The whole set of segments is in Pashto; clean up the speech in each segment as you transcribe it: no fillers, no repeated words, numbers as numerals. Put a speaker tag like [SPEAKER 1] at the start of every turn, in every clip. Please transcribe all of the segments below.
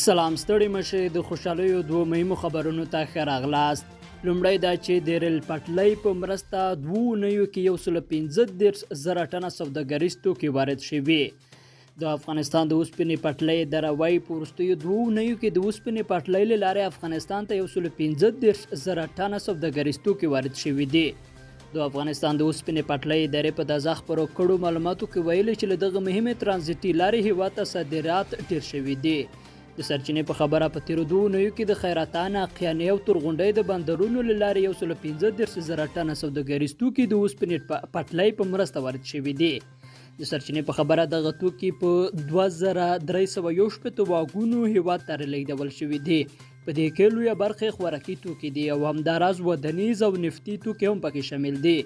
[SPEAKER 1] سلام ستړي مشه د خوشالۍ دوه مهمو خبرونو ته ښه راغلاست. لومړی دا چې د ریل پټلۍ په مرسته 2 اونیو کې 115,000 ټنه سوداګریز توکي وارد شوي. د افغانستان د اوسپنې پټلۍ د روای په وروستیو 2 اونیو کې د اوسپنې پټلۍ له لارې افغانستان ته 115,000 ټنه سوداګریز توکي وارد شوي دي. د افغانستان د اوسپنې پټلۍ ادارې په داسې خپرو کړو معلوماتو کې ویلي چې له دغه مهمې ترانزیتي لارې هېواد ته صادرات ډېر شوي دي. د سرچینې په خبره په تیرو 2 اونیو کې د خیراتان، اقیانې او تورغونډۍ د بندرونو له لارې 115,000 ټنه سوداګریز توکي د اوسپنې پټلۍ په مرسته وارد شوي دي. د سرچینې په خبره دغه توکي په 2361 واګونو هېواد ته رالېږدول شوي دي. په دې کې لویه برخه خوراکي توکي دي او همداراز ودانیز او نفتي توکي هم پکې شامل دي.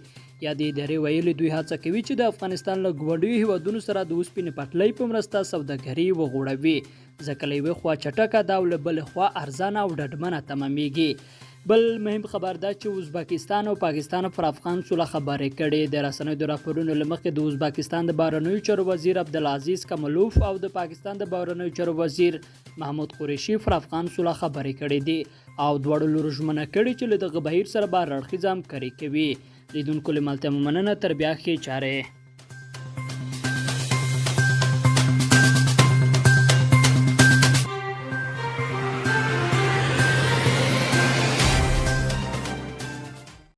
[SPEAKER 1] یا د ادارې ویلي دوی هڅه کوي چې د افغانستان له ګاونډیو هېوادونو سره د اوسپنې پټلۍ په مرسته سوداګري وغوړوي، ځکه له یوې خوا چټکه ده او له بلې خوا ارزانه او ډډمنه تمامېږي. بل مهم خبر ده چې ازبکستان او پاکستان پر افغان سوله خبرې کړې. د رسنیو د راپورونو له مخې د ازبکستان د بهرنیو چارو وزیر عبدالعزیز کمالوف او د پاکستان د بهرنیو چارو وزیر محمود قریشي پر افغان سوله خبرې کړې دي او دواړو لورو ژمنه کړې چې له دغه بهیر سره به هر اړخیزه همکاري کوي. لیدونکو له ملتیا مننه. تر بیا ښې چارې.